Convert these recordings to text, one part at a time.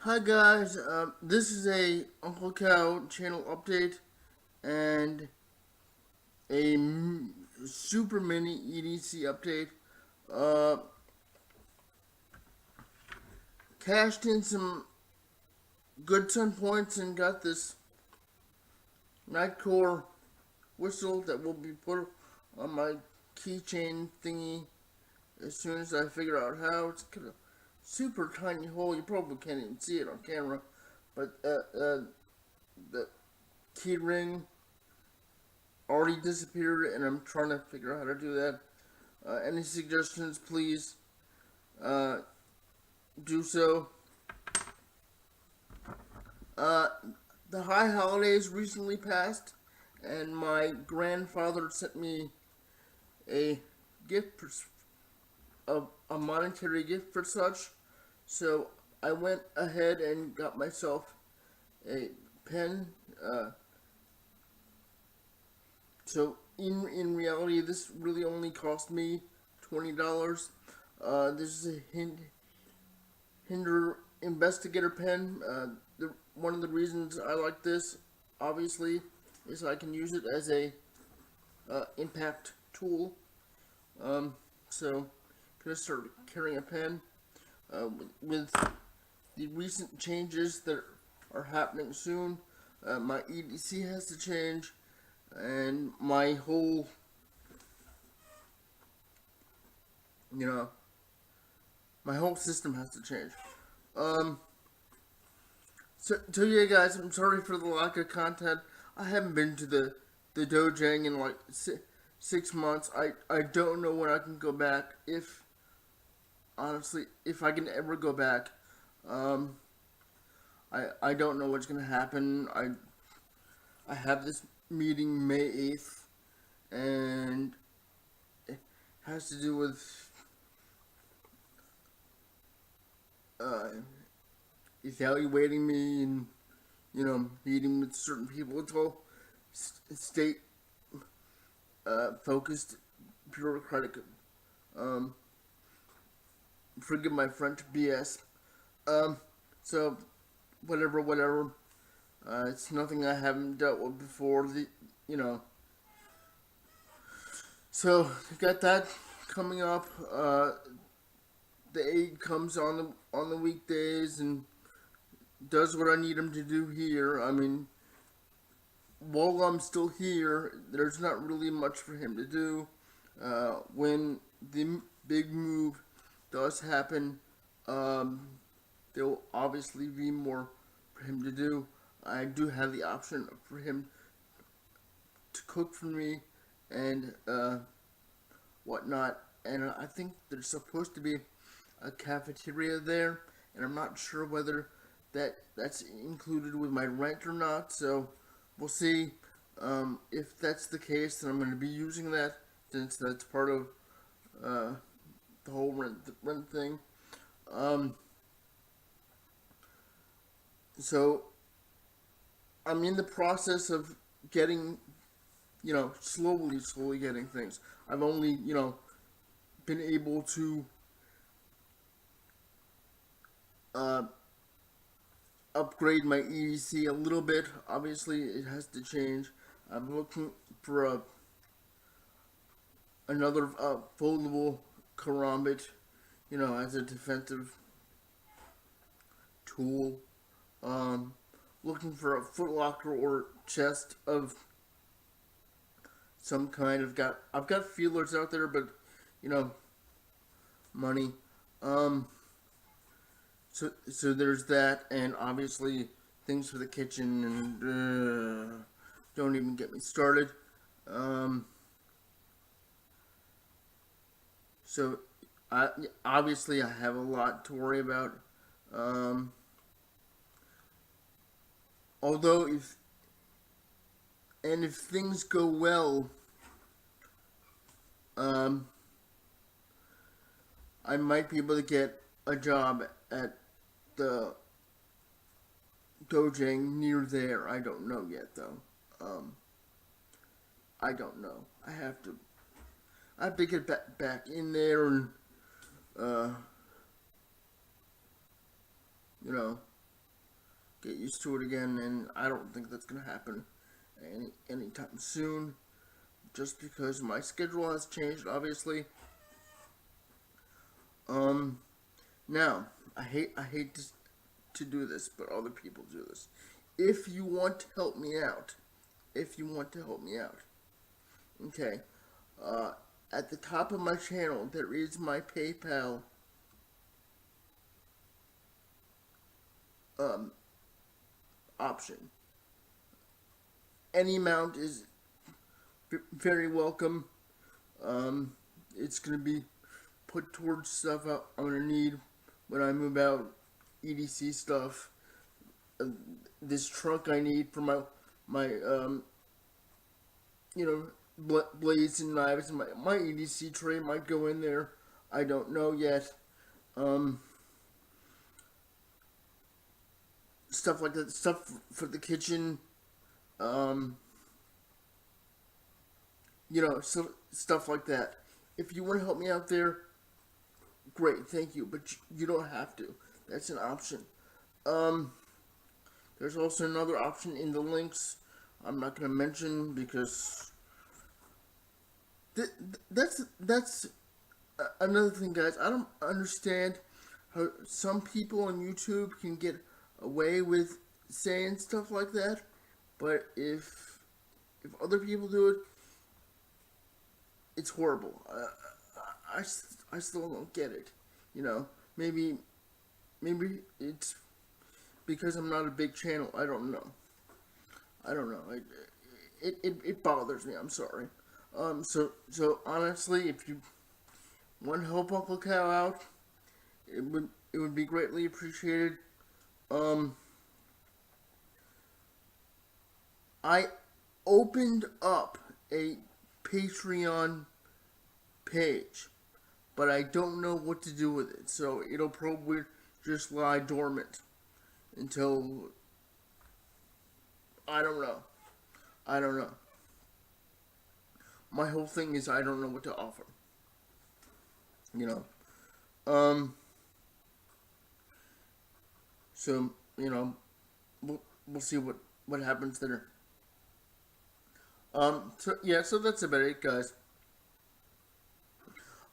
Hi guys, this is a Uncle Cow channel update and a super mini EDC update. Uh, Cashed in some good ton points and got this Nightcore whistle that will be put on my keychain thingy as soon as I figure out how. It's kind of super tiny hole. You probably can't even see it on camera, but the key ring already disappeared, and I'm trying to figure out how to do that. Any suggestions, please uh, do so. Uh, the high holidays recently passed, and my grandfather sent me a gift, a monetary gift for such. So I went ahead and got myself a pen. So in reality, this really only cost me $20. This is a Hinder Investigator pen. One of the reasons I like this, obviously, is I can use it as a impact tool. So, gonna start carrying a pen. With the recent changes that are happening soon, my EDC has to change, and my whole, you know, my whole system has to change. Um, so yeah, guys, I'm sorry for the lack of content. I haven't been to the dojang in like 6 months. I don't know when I can go back. If honestly, if I can ever go back, um, I don't know what's gonna happen. I have this meeting May 8th, and it has to do with uh, evaluating me and meeting with certain people. It's all state focused, bureaucratic. Um, Forgive my French BS. Um, so whatever. It's nothing I haven't dealt with before. You know. So got that coming up. The aide comes on the weekdays and does what I need him to do here. I mean, while I'm still here, there's not really much for him to do. When the big move does happen, um, there will obviously be more for him to do. I do have the option for him to cook for me and whatnot, and I think there's supposed to be a cafeteria there, and I'm not sure whether that's included with my rent or not. So we'll see. If that's the case, then I'm going to be using that since that's part of uh, the whole rent thing. Um, so I'm in the process of getting, slowly getting things. I've only, been able to uh, upgrade my EDC a little bit. Obviously, it has to change. I'm looking for another foldable karambit, as a defensive tool. Um, Looking for a footlocker or chest of some kind. I've got feelers out there, but you know, money. Um, so there's that, and obviously things for the kitchen, and don't even get me started. Um, so I obviously I have a lot to worry about. Um, Although if things go well, um, I might be able to get a job at the dojang near there. I don't know yet though. Um, I don't know. I have to get back in there and uh, you know get used to it again, and I don't think that's gonna happen anytime soon. Just because my schedule has changed, obviously. Um, Now I hate to do this, but other people do this. If you want to help me out, okay, uh, at the top of my channel there is my PayPal um, option. Any amount is very welcome. Um, it's gonna be put towards stuff I'm gonna need when I move out, EDC stuff. Uh, this trunk I need for my blades and knives. My EDC tray might go in there. I don't know yet. Um, Stuff like that. Stuff for the kitchen. Um, so stuff like that. If you want to help me out there, great, thank you. But you don't have to. That's an option. Um, there's also another option in the links. I'm not going to mention because that's another thing, guys. I don't understand how some people on YouTube can get away with saying stuff like that, but if other people do it, it's horrible. I still don't get it. You know, maybe it's because I'm not a big channel. I don't know. It bothers me. I'm sorry. So honestly, if you want to help Uncle Cow out, it would be greatly appreciated. Um, I opened up a Patreon page, but I don't know what to do with it. So it'll probably just lie dormant until I don't know. I don't know. My whole thing is I don't know what to offer. You know. Um. So we'll see what happens there. So that's about it, guys.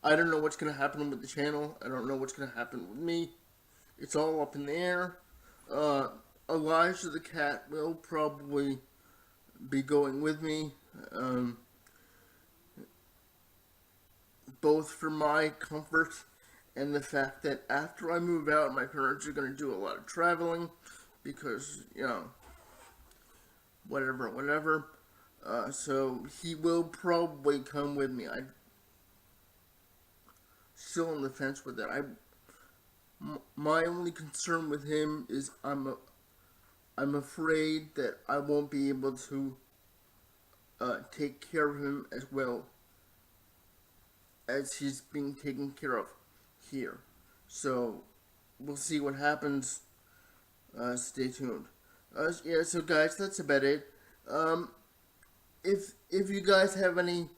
I don't know what's gonna happen with the channel. I don't know what's gonna happen with me. It's all up in the air. Uh, Elijah the cat will probably be going with me. Um, both for my comfort and the fact that after I move out, my parents are going to do a lot of traveling because, whatever. So he will probably come with me. I'm still on the fence with that. My only concern with him is I'm afraid that I won't be able to take care of him as well as he's being taken care of here. So we'll see what happens. Stay tuned. So guys, that's about it. If you guys have any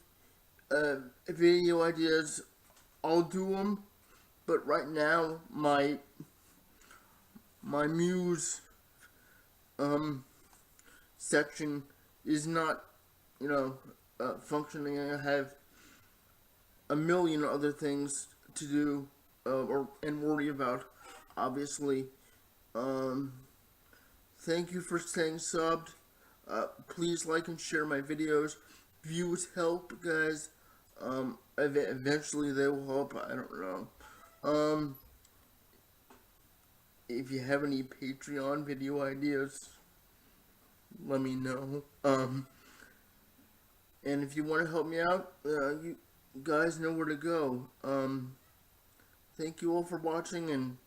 video ideas, I'll do them. But right now, my muse section is not functioning. I have a million other things to do and worry about, obviously. Thank you for staying subbed. Please like and share my videos. Views help, guys. Eventually they will help. I don't know. If you have any Patreon video ideas, let me know. And if you want to help me out, you guys know where to go. Thank you all for watching, and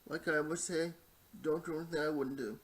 like I always say, don't do anything I wouldn't do.